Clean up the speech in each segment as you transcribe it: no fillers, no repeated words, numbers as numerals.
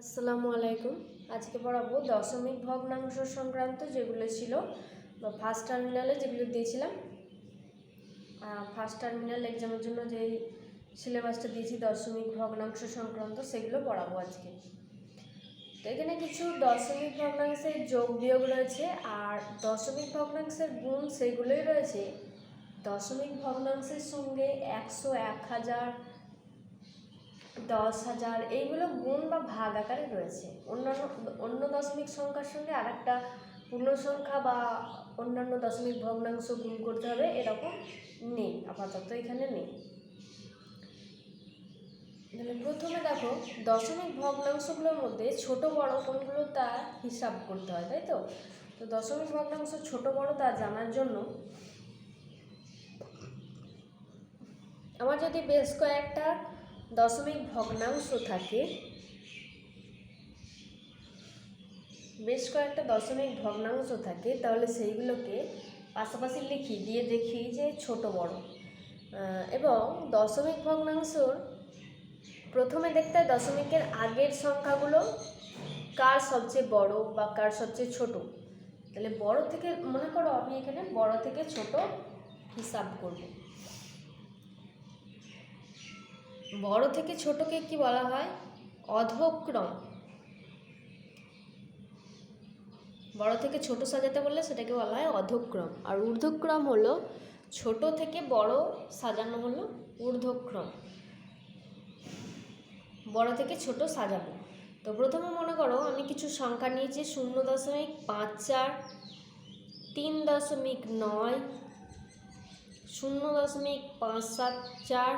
আসসালামু আলাইকুম। আজকে পড়াবো দশমিক ভগ্নাংশ সংক্রান্ত যেগুলো ছিল বা ফার্স্ট টার্মিনালে যেগুলো দিয়েছিলাম। ফার্স্ট টার্মিনাল এক্সামের জন্য যেই সিলেবাসটা দিয়েছি দশমিক ভগ্নাংশ সংক্রান্ত সেগুলো পড়াবো আজকে। তো এখানে কিছু দশমিক ভগ্নাংশের যোগ বিয়োগ রয়েছে আর দশমিক ভগ্নাংশের গুণ সেগুলোই রয়েছে। দশমিক ভগ্নাংশের সঙ্গে 100, 1000, 10,000 এইগুলো গুণ বা ভাগ আকারে রয়েছে। অন্য দশমিক সংখ্যার সঙ্গে আর একটা পূর্ণ সংখ্যা বা অন্যান্য দশমিক ভগ্নাংশ গুণ করতে হবে এরকম নেই, আপাতত এখানে নেই। তাহলে প্রথমে দেখো দশমিক ভগ্নাংশগুলোর মধ্যে ছোট বড় কোনগুলো তা হিসাব করতে হয়, তাই তো? তো দশমিক ভগ্নাংশ ছোট বড় তা জানার জন্য আমার যদি বেশ কয়েকটা দশমিক ভগ্নাংশ থাকে, তাহলে সেইগুলোকে পাশাপাশি লিখি দিয়ে দেখি যে ছোট বড়। এবং দশমিক ভগ্নাংশর প্রথমে দেখতে হয় দশমিকের আগের সংখ্যাগুলো কার সবচেয়ে বড় বা কার সবচেয়ে ছোট। তাহলে বড় থেকে, মনে করো আমি এখানে বড় থেকে ছোট হিসাব করব। বড় থেকে ছোটকে কি বলা হয়? অধক্রম। বড় থেকে ছোট সাজাতে বললে সেটাকে বলা হয় অধক্রম। আর ঊর্ধ্বক্রম হলো ছোট থেকে বড় সাজানো হলো ঊর্ধ্বক্রম। বড় থেকে ছোট সাজাবো। তো প্রথমে মনে করো আমি কিছু সংখ্যা নিয়েছি 0.54, 3.9, 0.574,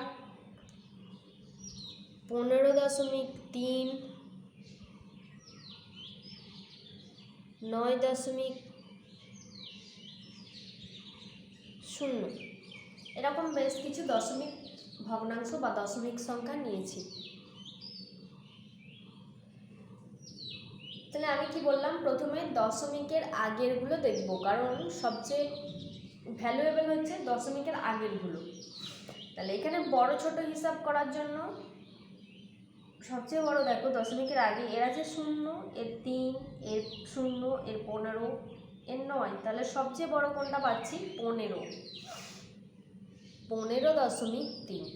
15.3, 9.0 এরকম বেশ কিছু দশমিক ভগ্নাংশ বা দশমিক সংখ্যা নিয়েছি। তাহলে আমি কি বললাম, প্রথমে দশমিকের আগেরগুলো দেখব, কারণ সবচেয়ে ভ্যালুয়েবল হচ্ছে দশমিকের আগেরগুলো। তাহলে এখানে বড় ছোট হিসাব করার জন্য সবচেয়ে বড় দেখো দশমিকের আগে এর আছে 0, এর 3, এর 0, এর 15, এর 9। তাহলে সবচেয়ে বড় কোনটা পাচ্ছি? 15.3।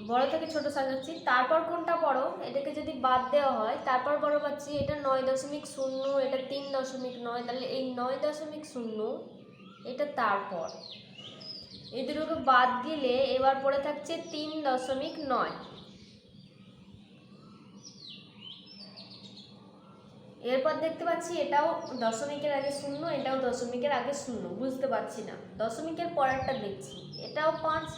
বড় থেকে ছোট সাজাচ্ছি, তারপর কোনটা বড় এটাকে যদি বাদ দেওয়া হয় তারপর বড় পাচ্ছি এটা 9.0, এটা 3.9। তাহলে এই 9.0 এটা তারপর এই দুটোকে বাদ দিলে এবার পড়ে থাকছে 3.9। এরপর দেখতে পাচ্ছি এটাও দশমিকের আগে 0, এটাও দশমিকের আগে 0। বুঝতে পারছি না, দশমিকের পরেরটা দেখছি এটাও 5,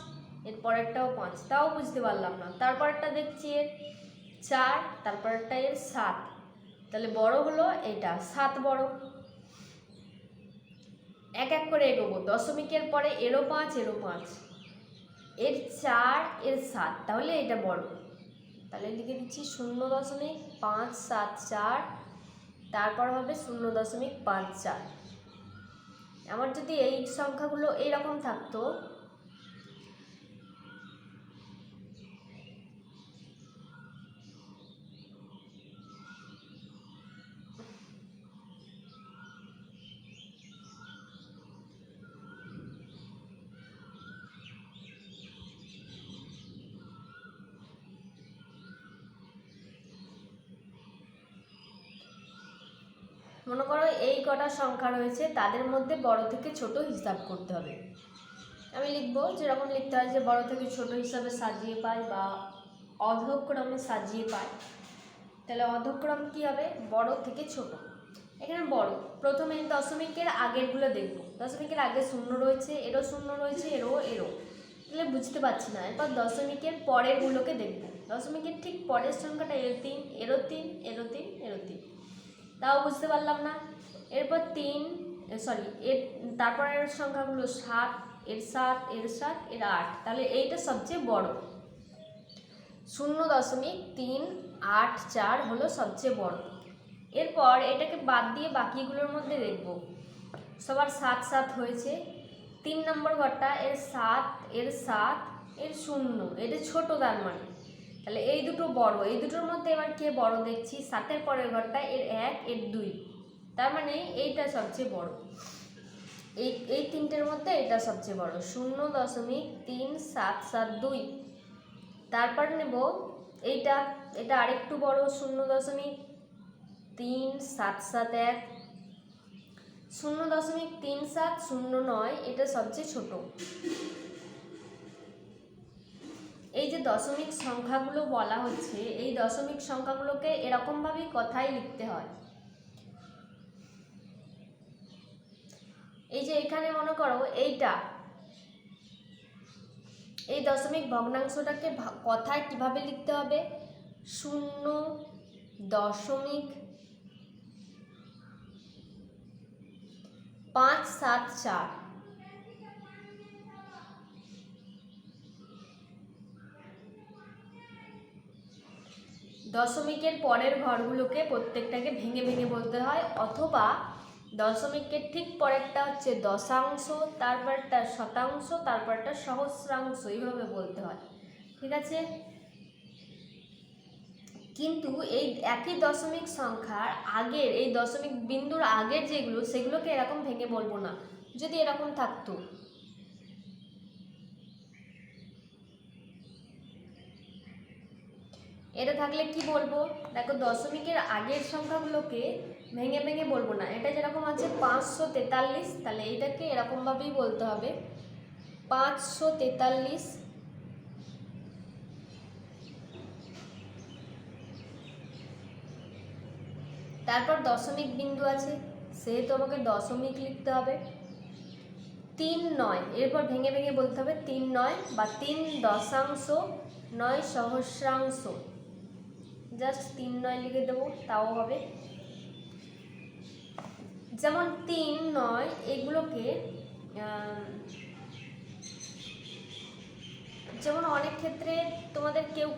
এর পরেরটাও 5, তাও বুঝতে পারলাম না। তারপরটা দেখছি এর 4, তারপরটা এর 7। তাহলে বড় হলো এটা 7 বড়। এক এক করে এগোবো, দশমিকের পরে এরও 5, এরও 5, এর 4, এর 7, তাহলে এটা বড়। তাহলে লিখে দিচ্ছি 0.574, তারপর হবে 0.54। আমার যদি এই সংখ্যাগুলো এইরকম থাকতো, মনে করো এই কটা সংখ্যা রয়েছে, তাদের মধ্যে বড় থেকে ছোট হিসাব করতে হবে। আমি লিখবো যেরকম লিখতে হয় যে বড় থেকে ছোট হিসাবে সাজিয়ে পাই বা অধক্রমে সাজিয়ে পাই। তাহলে অধক্রম কি হবে? বড় থেকে ছোট। এখানে বড়, প্রথমে দশমিকের আগেরগুলো দেখব। দশমিকের আগে 0 রয়েছে, এরও 0 রয়েছে, এরও। তাহলে বুঝতে পারছি না। এরপর দশমিকের পরেরগুলোকে দেখব। দশমিকের ঠিক পরের সংখ্যাটা এর 3, এরও 3, এরও 3, এরও 3, তাও বুঝতে পারলাম না। এরপর এর তারপরের সংখ্যাগুলো 7, এর 7, এর 7, এর 8। তাহলে এইটা সবচেয়ে বড়। 0.384 হলো সবচেয়ে বড়। এরপর এটাকে বাদ দিয়ে বাকিগুলোর মধ্যে দেখব। সবার 7 7 হয়েছে। 3 নম্বর ঘরটা এর 7, এর 7, এর 0, এটা ছোট, তার মানে তাহলে এই দুটো বড়, এই দুটোর মধ্যে এবার কে বড় দেখছি, 7-এর পরের ঘরটা, এর 1 এর 2, তার মানে এইটা সবচেয়ে বড়। এই তিনটের মধ্যে এটা সবচেয়ে বড়, 0.3772। তারপর নেব এইটা, এটা আরেকটু বড়, 0.3771। 0.3709 এটা সবচেয়ে ছোট। এই যে দশমিক সংখ্যাগুলো বলা হচ্ছে, এই দশমিক সংখ্যাগুলোকে এরকমভাবেই কথায় লিখতে হয়। এই যে এখানে মনে করো এইটা, এই দশমিক ভগ্নাংশটাকে কথায় কিভাবে লিখতে হবে, 0.574। দশমিকের পরের ঘরগুলোকে প্রত্যেকটাকে ভেঙে ভেঙে বলতে হয়, অথবা দশমিকের ঠিক পরেরটা হচ্ছে দশাংশ, তারপরটা শতাংশ, তারপরটা সহস্রাংশ, এইভাবে বলতে হয়, ঠিক আছে। কিন্তু এই একই দশমিক সংখ্যার আগের, এই দশমিক বিন্দুর আগের যেগুলো, সেগুলোকে এরকম ভেঙে বলবো না। যদি এরকম থাকতো, এটা থাকলে কি বলবো, দেখো দশমিকের আগের সংখ্যাগুলোকে ভেঙে ভেঙে বলবো না। এটা যেরকম আছে 543, তাহলে এইটাকে এরকমভাবেই বলতে হবে 543। তারপর দশমিক বিন্দু আছে, সেহেতু আমাকে দশমিক লিখতে হবে 3-9, এরপর ভেঙে ভেঙে বলতে হবে 3-9 বা 3.9 সহস্রাংশ, জাস্ট 3-9 লিখে দেবো, তাও হবে। যেমন 3-9 এগুলোকে যেমন অনেক ক্ষেত্রে তোমাদের কেউ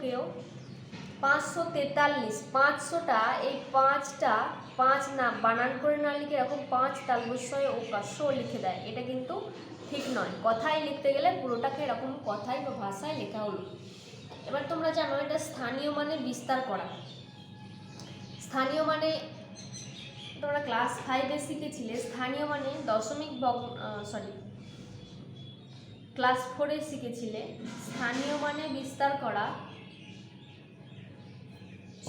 543, 500টা, এই 5টা 5 না বানান করে না লিখে এরকম 5 তালবস্যয় ও কাশ্য লিখে দেয়, এটা কিন্তু ঠিক নয়। কথায় লিখতে গেলে পুরোটাকে এরকম কথায় বা ভাষায় লেখা হলো। এবার তোমরা জানো এটা স্থানীয় মানে বিস্তার করা। স্থানীয় মানে তোমরা ক্লাস 5-এ শিখেছিলে, স্থানীয় মানে ক্লাস 4-এ শিখেছিলে স্থানীয় মানে বিস্তার করা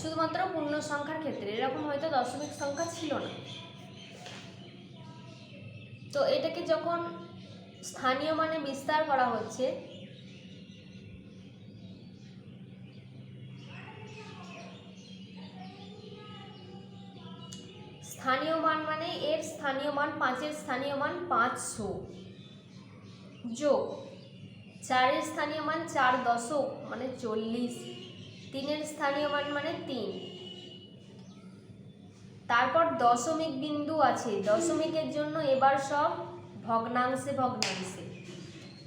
শুধুমাত্র পূর্ণ সংখ্যার ক্ষেত্রে, এরকম হয়তো দশমিক সংখ্যা ছিল না। তো এটাকে যখন স্থানীয় মানে বিস্তার করা হচ্ছে, স্থানীয় মান মানে এর স্থানীয় মান 5-এর স্থানীয় মান 500 যোগ 4-এর স্থানীয় মান 4 দশক মানে 40, 3-এর স্থানীয় মান মানে 3। তারপর দশমিক বিন্দু আছে, দশমিকের জন্য এবার সব ভগ্নাংশে ভগ্নাংশে।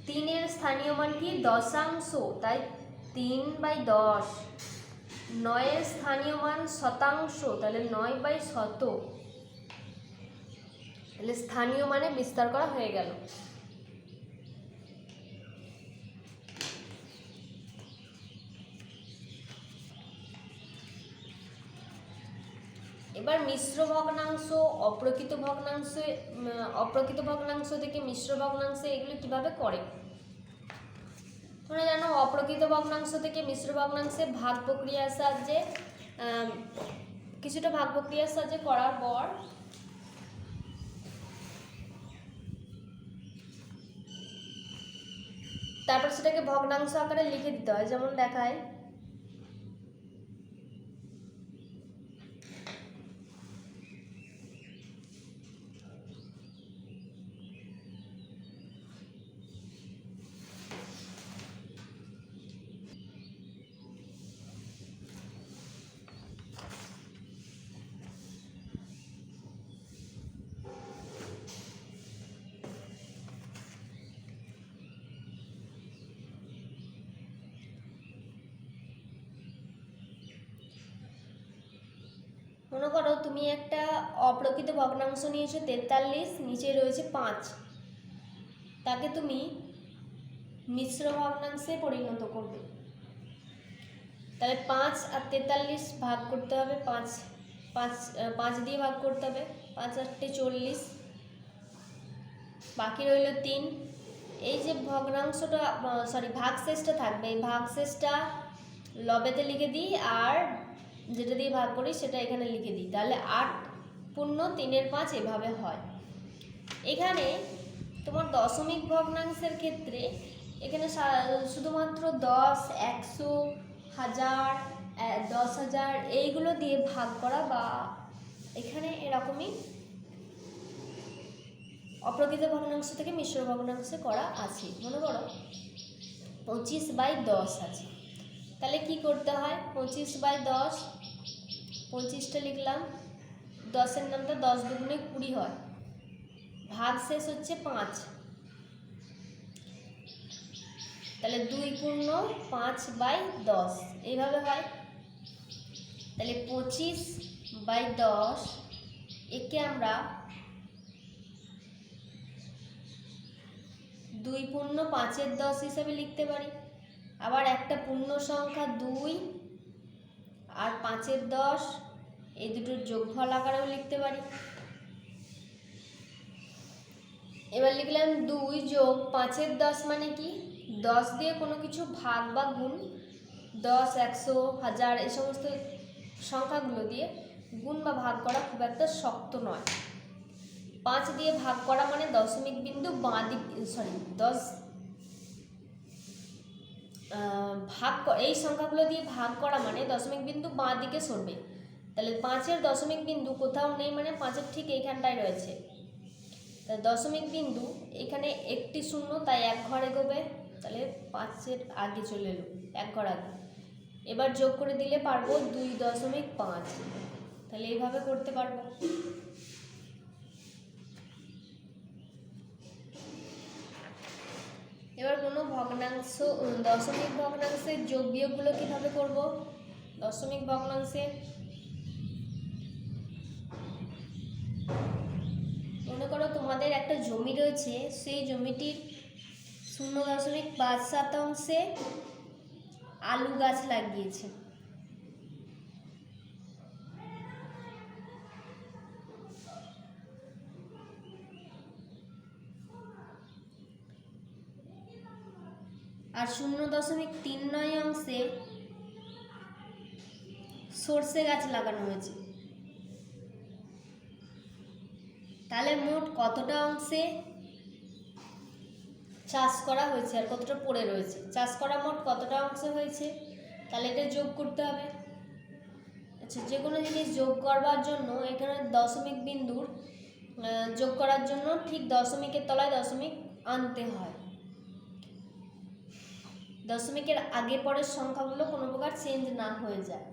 3-এর স্থানীয় মান কি দশাংশ, তাই 3/10। 9-এর স্থানীয় মান শতাংশ, তাহলে 9/100। তাহলে স্থানীয় মানে বিস্তার করা হয়ে গেল। এবার মিশ্র ভগ্নাংশ, অপ্রকৃত ভগ্নাংশ থেকে মিশ্র ভগ্নাংশে এগুলো কিভাবে করে তোমরা জানো। অপ্রকৃত ভগ্নাংশ থেকে মিশ্র ভগ্নাংশে ভাগ প্রক্রিয়ার সাহায্যে কিছুটা ভাগ প্রক্রিয়ার সাহায্যে করার পর তারপর সেটাকে ভগ্নাংশ আকারে লিখে দিতে হয়, যেমন দেখায় মনে করো তুমি একটা অপ্রকৃত ভগ্নাংশ নিয়েছো 43, নিচে রয়েছে 5, তাকে তুমি মিশ্র ভগ্নাংশে পরিণত করবে। তাহলে 5 আর 43 ভাগ করতে হবে, 5 দিয়ে ভাগ করতে হবে, 5 আর 40, বাকি রইল 3। এই যে ভগ্নাংশটা ভাগশেষটা থাকবে, এই ভাগশেষটা লবেতে লিখে দিই আর যেটা দিয়ে ভাগ করি সেটা এখানে লিখে দিই, তাহলে 8 পূর্ণ 3/5 এভাবে হয়। এখানে তোমার দশমিক ভগ্নাংশের ক্ষেত্রে এখানে শুধুমাত্র 10, 100, 1000, 10,000 এইগুলো দিয়ে ভাগ করা বা এখানে এরকমই অপ্রকৃত ভগ্নাংশ থেকে মিশ্র ভগ্নাংশে করা আছে। মনে করো 25/10 আছে, তাহলে কি করতে হয়, 25/10, 25টা লিখলাম, 10-এর নামটা 10 দুগুণে 20 হয়, ভাগ শেষ হচ্ছে 5, তাহলে 2 পূর্ণ 5/10 এইভাবে হয়। তাহলে 25/10 একে আমরা 2 পূর্ণ 5/10 হিসাবে লিখতে পারি। আবার একটা পূর্ণ সংখ্যা 2 আর 5/10 এই দুটোর যোগফল আকারেও লিখতে পারি। এবার লিখলাম 2 যোগ 5/10 মানে কি, 10 দিয়ে কোনো কিছু ভাগ বা গুণ, 10, 100, 1000 এই সমস্ত সংখ্যাগুলো দিয়ে গুণ বা ভাগ করা খুব একটা শক্ত নয়। 5 দিয়ে ভাগ করা মানে দশমিক বিন্দু বাঁ দিক 10 এই সংখ্যাগুলো দিয়ে ভাগ করা মানে দশমিক বিন্দু বাঁ দিকে সরবে। তাহলে 5-এর দশমিক বিন্দু কোথাও নেই, মানে 5-এর ঠিক এইখানটায় রয়েছে। তাহলে দশমিক বিন্দু এখানে একটি শূন্য, তাই 1 ঘর এগোবে, তাহলে 5-এর আগে চলে এলো, 1 ঘর আগে। এবার যোগ করে দিলে পারবো 2.5, তাহলে এইভাবে করতে পারবো। এবার কোনো ভগ্নাংশ, দশমিক ভগ্নাংশের যোগ বিয়োগগুলো কীভাবে করব, দশমিক ভগ্নাংশে মনে করো তোমাদের একটা জমি রয়েছে, সেই জমিটির 0.5% আলু গাছ লাগিয়েছে। আর 0.39 অংশে সর্ষে গাছ লাগানো হয়েছে। তাহলে মোট কতটা অংশে চাষ করা হয়েছে আর কতটা পড়ে রয়েছে, চাষ করা মোট কতটা অংশে হয়েছে, তাহলে এটা যোগ করতে হবে। আচ্ছা, যে কোনো জিনিস যোগ করবার জন্য এখানে দশমিক বিন্দুর যোগ করার জন্য ঠিক দশমিকের তলায় দশমিক আনতে হয়, দশমিকের আগে পরের সংখ্যাগুলো কোনো প্রকার চেঞ্জ না হয়ে যায়।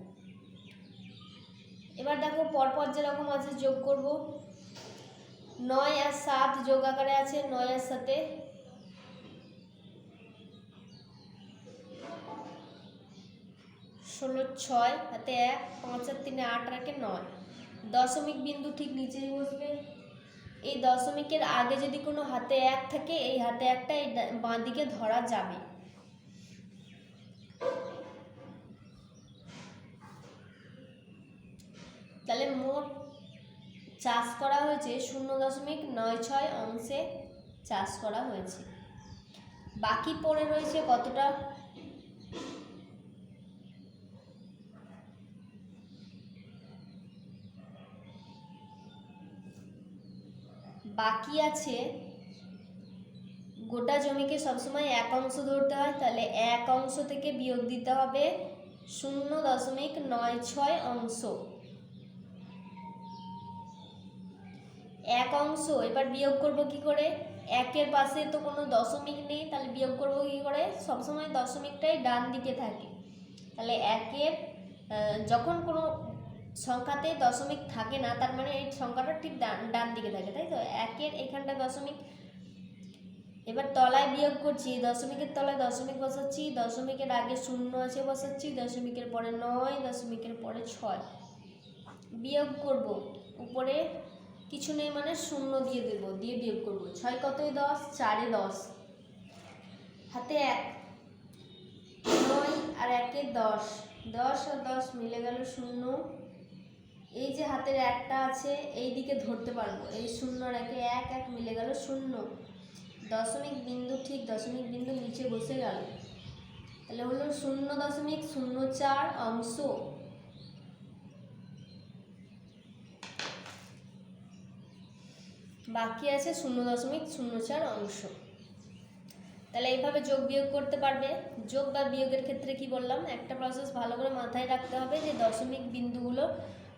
এবার দেখো পরপর যেরকম আছে যোগ করব, 9 আর 7 যোগ আকারে আছে, 9 আর 7 16, 6 হাতে 1, 5 আর 3 8 রাখে 9, দশমিক বিন্দু ঠিক নিচেই বসবে। এই দশমিকের আগে যদি কোনো হাতে 1 থাকে, এই হাতে 1টা এই বাঁ দিকে ধরা যাবে। তাহলে মোট চাষ করা হয়েছে 0.96 অংশে চাষ করা হয়েছে। বাকি পড়ে রয়েছে কতটা, বাকি আছে, গোটা জমিকে সবসময় 1 অংশ ধরতে হয়, তাহলে 1 অংশ থেকে বিয়োগ দিতে হবে 0.96 অংশ। 1 অংশ এবার বিয়োগ করব কি করে, 1-এর পাশে তো কোনো দশমিক নেই, তাহলে বিয়োগ করব কি করে, সবসময় দশমিকটাই ডান দিকে থাকে। তাহলে 1-এর যখন কোনো সংখ্যাতে দশমিক থাকে না, তার মানে এই সংখ্যাটা ঠিক ডান দিকে থাকে, তাই তো। 1-এর এখানটা দশমিক, এবার তলায় বিয়োগ করছি, দশমিকের তলায় দশমিক বসাচ্ছি, দশমিকের আগে 0 আছে বসাচ্ছি, দশমিকের পরে 9, দশমিকের পরে 6 বিয়োগ করব, উপরে কিছু নেই মানে 0 দিয়ে দেব, দিয়ে বিয়োগ করব। 6 কতই 10, 4-এ 10, হাতে 1, 9 আর 1-এ 10, 10 আর 10 মিলে গেল 0। এই যে হাতের একটা আছে এই দিকে ধরতে পারবো, এই 0 আর 1 1 1 মিলে গেল 0। দশমিক বিন্দু ঠিক দশমিক বিন্দু নিচে বসে গেল, তাহলে হলো 0.04 অংশ। বাকি আছে 0.04 অংশ। তাহলে এইভাবে যোগ বিয়োগ করতে পারবে। যোগ বা বিয়োগের ক্ষেত্রে কি বললাম, একটা প্রসেস ভালো করে মাথায় রাখতে হবে যে দশমিক বিন্দুগুলো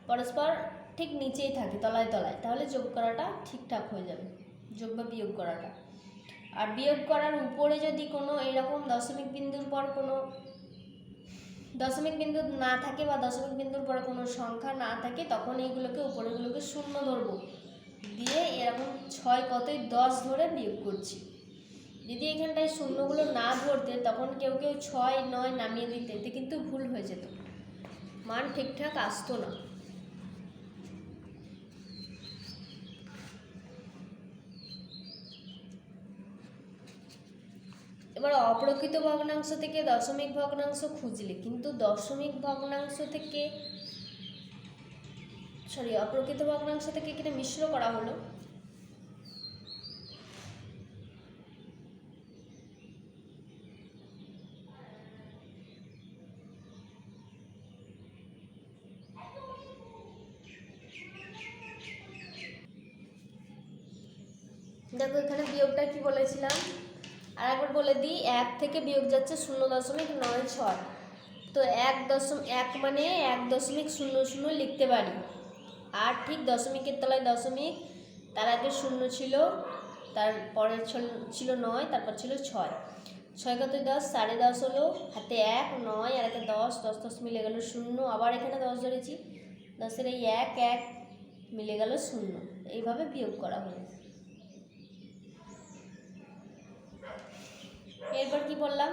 পরস্পর ঠিক নিচেই থাকে, তলায় তলায়, তাহলে যোগ করাটা ঠিকঠাক হয়ে যাবে, যোগ বা বিয়োগ করাটা। আর বিয়োগ করার উপরে যদি কোনো এরকম দশমিক বিন্দুর পর কোনো দশমিক বিন্দু না থাকে বা দশমিক বিন্দুর পরে কোনো সংখ্যা না থাকে, তখন এইগুলোকে উপরেগুলোকে 0 ধরবো, দিয়ে এরকম 6 কতই 10 ধরে বিয়োগ করছি। যদি এখানটায় শূন্যগুলো না ধরতে তখন কেউ কেউ 6 9 নামিয়ে দিতে, এতে কিন্তু ভুল হয়ে যেত, মান ঠিকঠাক আসতো না। এবার অপ্রকৃত ভগ্নাংশ থেকে দশমিক ভগ্নাংশ খুঁজলে কিন্তু দশমিক ভগ্নাংশ থেকে অপ্রকৃত ভগ্নাংশ থেকে এখানে মিশ্র করা হলো। দেখো এখানে বিয়োগটা কি বলেছিলাম, আর একবার বলে দিই, 1 থেকে বিয়োগ যাচ্ছে 0.96। তো 1 মানে 1.00 লিখতে পারি। আর ঠিক দশমিকের তলায় দশমিক, তার আগে 0 ছিল, তারপরে ছিল 9, তারপর ছিল 6। 6 কত 10, 10.5 হলো, হাতে 1 9 আর একে 10 10 10 মিলে গেল 0। আবার এখানে 10 ধরেছি, 10-এর এই 1 1 মিলে গেল 0। এইভাবে বিয়োগ করা হলো। এরপর কি বললাম,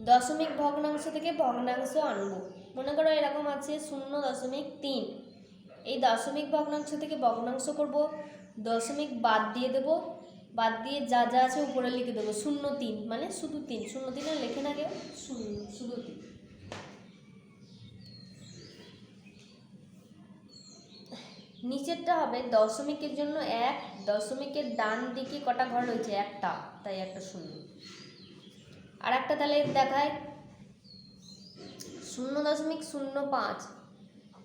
দশমিক ভগ্নাংশ থেকে ভগ্নাংশ আনবো। মনে করো এরকম আছে 0.3, এই দশমিক ভগ্নাংশ থেকে ভগ্নাংশ করব, দশমিক বাদ দিয়ে দেবো, বাদ দিয়ে যা যা আছে উপরে লিখে দেবো 0.3, মানে শুধু 3, 0.3 আর লেখে না কেউ, শুধু 3। নিচেরটা হবে দশমিকের জন্য 1, দশমিকের ডান দিকে কটা ঘর রয়েছে, একটা, তাই একটা 0। আর একটা তাহলে দেখায় 0.05,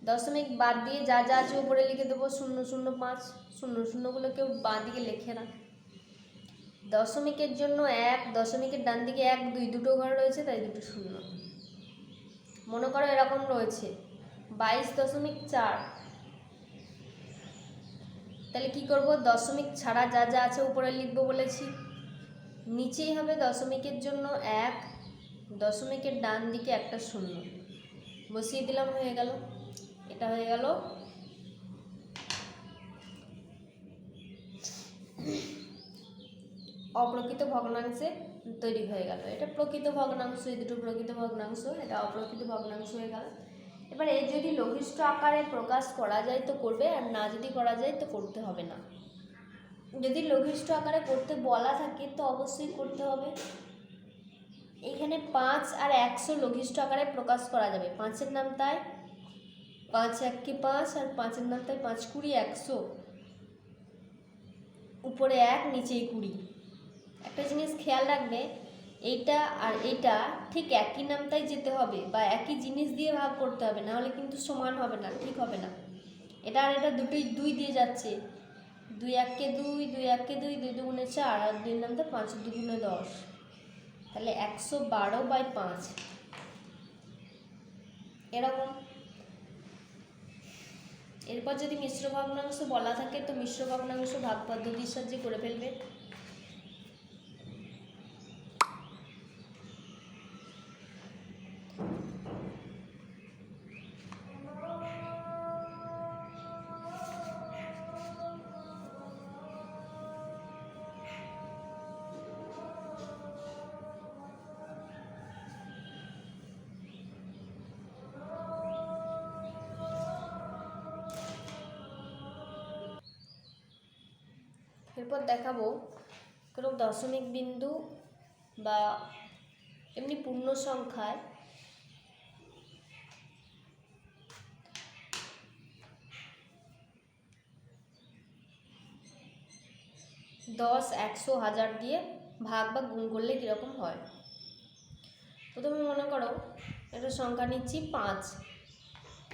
দশমিক বাদ দিয়ে যা যা আছে উপরে লিখে দেবো 0.05, 0.0গুলো কেউ বাঁ দিকে লেখে না। দশমিকের জন্য 1, দশমিকের ডান দিকে 1 2 দুটো ঘর রয়েছে, তাই দুটো 0। মনে করো এরকম রয়েছে 22.4, তাহলে কি করব, দশমিক ছাড়া যা যা আছে উপরে লিখবো বলেছি, নিচেই হবে দশমিকের জন্য 1, দশমিকের ডান দিকে একটা 0 বসিয়ে দিলাম, হয়ে গেল। এটা হয়ে গেল অপ্রকৃত ভগ্নাংশে তৈরি হয়ে গেল। এটা প্রকৃত ভগ্নাংশ, এই দুটো প্রকৃত ভগ্নাংশ, এটা অপ্রকৃত ভগ্নাংশ হয়ে গেল। এবার এই যদি লঘিষ্ঠ আকারে প্রকাশ করা যায় তো করবে, আর না যদি করা যায় তো করতে হবে না। যদি লঘিষ্ঠ আকারে করতে বলা থাকে তো অবশ্যই করতে হবে। এইখানে 5 আর 100 লঘিষ্ঠ আকারে প্রকাশ করা যাবে। 5-এর নাম তাই 5 1 কে 5, আর 5-এর নাম তাই 5 20 100, উপরে 1 নিচে 20। একটা জিনিস খেয়াল রাখবে, এইটা আর এইটা ঠিক একই নামতাই যেতে হবে বা একই জিনিস দিয়ে ভাগ করতে হবে, না হলে কিন্তু সমান হবে না, ঠিক হবে না। এটা আর এটা দুটোই 2 দিয়ে যাচ্ছে, 2 1 কে 2, 2 1 কে 2, 2 2 4, আর 2 নাম তো 5 2 10, তাহলে 112/5 এরকম। এরপর যদি মিশ্র ভগ্নাংশ বলা থাকে তো মিশ্র ভগ্নাংশ ভাগ পদ্ধতির সাহায্যে করে ফেলবে। এরপর দেখাবো কোনো দশমিক বিন্দু বা এমনি পূর্ণ সংখ্যায় 10, 100, 1000 দিয়ে ভাগ বা গুণ করলে কীরকম হয়। প্রথমে মনে করো একটা সংখ্যা নিচ্ছি 5,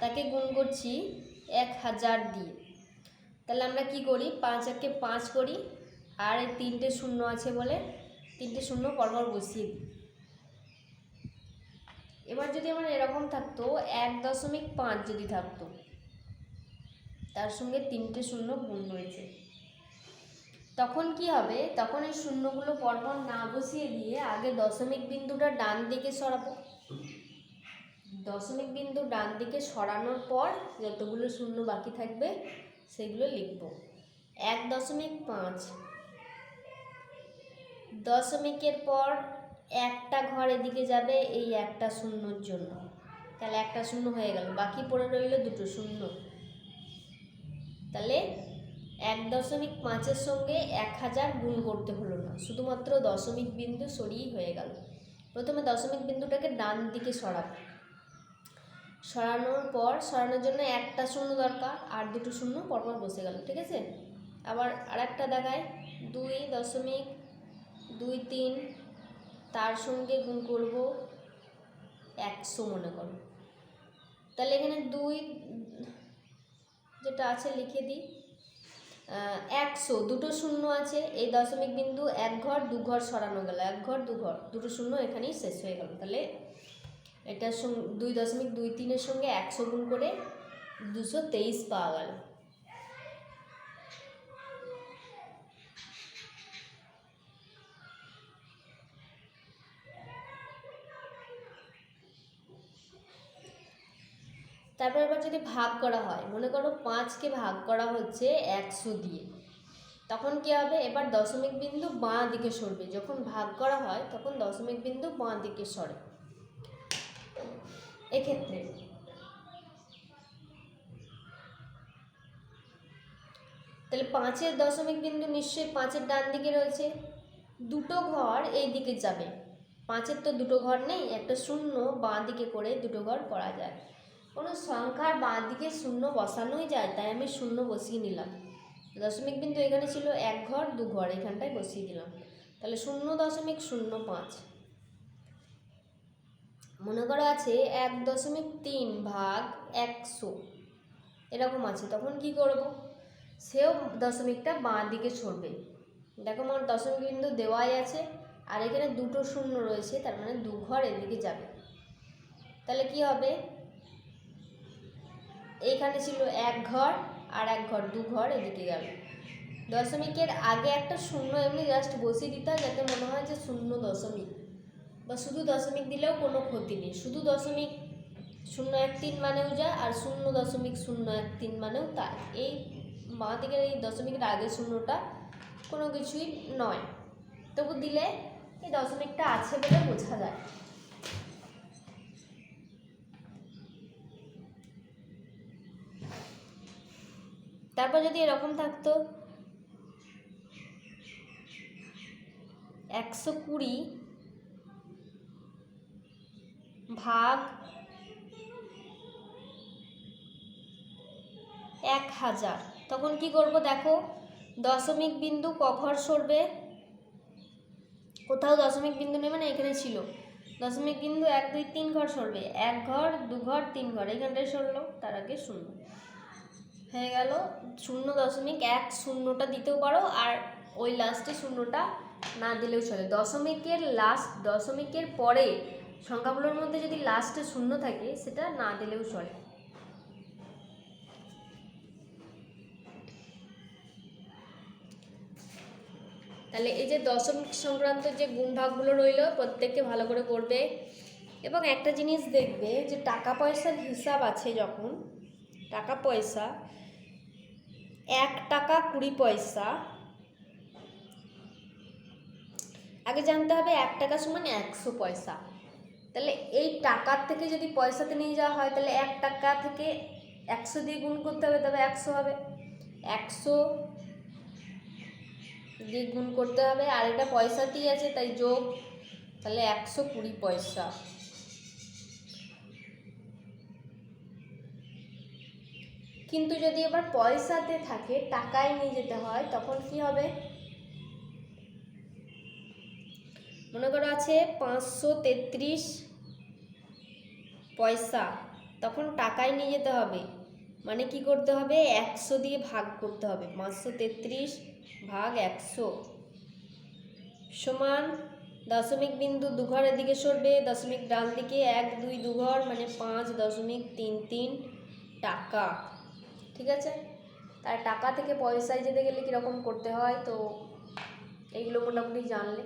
তাকে গুণ করছি 1000 দিয়ে। তাহলে আমরা কি করি, 5 একে 5 করি, আর এই 3টে শূন্য আছে বলে 3টে শূন্য পরপর বসিয়ে দিই। এবার যদি আমার এরকম থাকতো 1.5 যদি থাকতো, তার সঙ্গে 3টে শূন্য গুণ হয়েছে, তখন কি হবে, তখন এই শূন্যগুলো পরপর না বসিয়ে দিয়ে আগে দশমিক বিন্দুটা ডান দিকে সরাবো। দশমিক বিন্দু ডান দিকে সরানোর পর যতগুলো শূন্য বাকি থাকবে সেগুলো লিখব। 1.5 দশমিকের পর একটা ঘর এদিকে যাবে এই একটা শূন্যর জন্য, তাহলে একটা শূন্য হয়ে গেল, বাকি পড়ে রইল দুটো শূন্য। তাহলে 1.5-এর সঙ্গে 1000 গুণ করতে হলো না, শুধুমাত্র দশমিক বিন্দু সরিয়েই হয়ে গেল। প্রথমে দশমিক বিন্দুটাকে ডান দিকে সরাবো, সরানোর পর সরানোর জন্য একটা শূন্য দরকার, আর দুটো শূন্য পরপর বসে গেল, ঠিক আছে। আবার আরেকটা দেখায় 2.23, তার সঙ্গে গুণ করব 100 মনে করো। তাহলে এখানে 2 যেটা আছে লিখে দিই, 100, দুটো শূন্য আছে, এই দশমিক বিন্দু এক ঘর দু ঘর সরানো গেল, এক ঘর দু ঘর, দুটো শূন্য এখানেই শেষ হয়ে গেল। তাহলে এটার সঙ্গে 2.23-এর সঙ্গে 100 গুণ করে 223 পাওয়া গেল। তারপর এবার যদি ভাগ করা হয়, মনে করো 5কে ভাগ করা হচ্ছে 100 দিয়ে, তখন কি হবে, এবার দশমিক বিন্দু বাঁ দিকে সরবে। যখন ভাগ করা হয় তখন দশমিক বিন্দু বাঁ দিকে সরে। এক্ষেত্রে তাহলে 5-এর দশমিক বিন্দু নিশ্চয়ই 5-এর ডান দিকে রয়েছে, দুটো ঘর এই দিকে যাবে। 5-এর তো দুটো ঘর নেই, একটা শূন্য বাঁ দিকে করে দুটো ঘর করা যায়। কোনো সংখ্যার বাঁ দিকে শূন্য বসানোই যায়, তাই আমি শূন্য বসিয়ে নিলাম। দশমিক বিন্দু এখানে ছিল এক ঘর দু ঘর, এখানটায় বসিয়ে দিলাম। তাহলে 0.05 মনে করা আছে 1.3 ভাগ 100 এরকম আছে, তখন কি করব, সেও দশমিকটা বাঁ দিকে সরবে। দেখো আমার দশমিক বিন্দু দেওয়াই আছে, আর এখানে দুটো শূন্য রয়েছে, তার মানে দু ঘর এদিকে যাবে। তাহলে কি হবে, এইখানে ছিল এক ঘর আর এক ঘর, দু ঘর এদিকে গেল। দশমিকের আগে একটা শূন্য এমনি জাস্ট বসিয়ে দিতে হয়, যাতে মনে হয় যে 0., বা শুধু দশমিক দিলেও কোনো ক্ষতি নেই, শুধু দশমিক 013 মানেও যায়, আর 0.013 মানেও তাই। এই বাঁ দিকের এই দশমিকের আগের শূন্যটা কোনো কিছুই নয়, তবু দিলে এই দশমিকটা আছে বলে বোঝা যায়। তারপর যদি এরকম থাকতো 120 ভাগ 1000, তখন কি করব, দেখো দশমিক বিন্দু ক ঘর সরবে, কোথাও দশমিক বিন্দু নেই, মানে এখানে ছিল দশমিক বিন্দু 1 2 3 ঘর সরবে, এক ঘর দু ঘর তিন ঘর, এইখানটায় সরলো, তার আগে শূন্য হয়ে গেল। 0.10টা দিতেও পারো, আর ওই লাস্টে শূন্যটা না দিলেও চলে। দশমিকের পরে সংখ্যাগুলোর মধ্যে যদি লাস্টে শূন্য থাকে সেটা না দিলেও চলে। তাহলে এই যে দশমিক সংক্রান্ত যে গুণভাগগুলো রইলো প্রত্যেককে ভালো করে করবে। এবং একটা জিনিস দেখবে যে টাকা পয়সার হিসাব আছে, যখন টাকা পয়সা 1 টাকা 20 পয়সা, আগে জানতে হবে 1 টাকা সমান 100 পয়সা। তাহলে এই টাকার থেকে যদি পয়সাতে নিয়ে যাওয়া হয়, তাহলে 1 টাকা থেকে 100 দিয়ে গুণ করতে হবে, তবে 100 হবে। 100 দিয়ে গুণ করতে হবে, আর এটা পয়সাতেই আছে তাই যোগ, তাহলে 120 পয়সা। কিন্তু যদি এবার পয়সাতে থাকে, টাকায় নিয়ে যেতে হয়, তখন কি হবে? মনে করো আছে 533 পয়সা, তখন টাকায় নিয়ে যেতে হবে, মানে কি করতে হবে? 100 দিয়ে ভাগ করতে হবে। 533 ভাগ 100 সমান দশমিক বিন্দু দুঘরের দিকে সরবে, দশমিক ডান দিকে 1 2 দুঘর, মানে 5.33 টাকা। ঠিক আছে, তার টাকা থেকে পয়সায় যেতে গেলে কীরকম করতে হয়, তো এইগুলো মোটামুটি জানলে।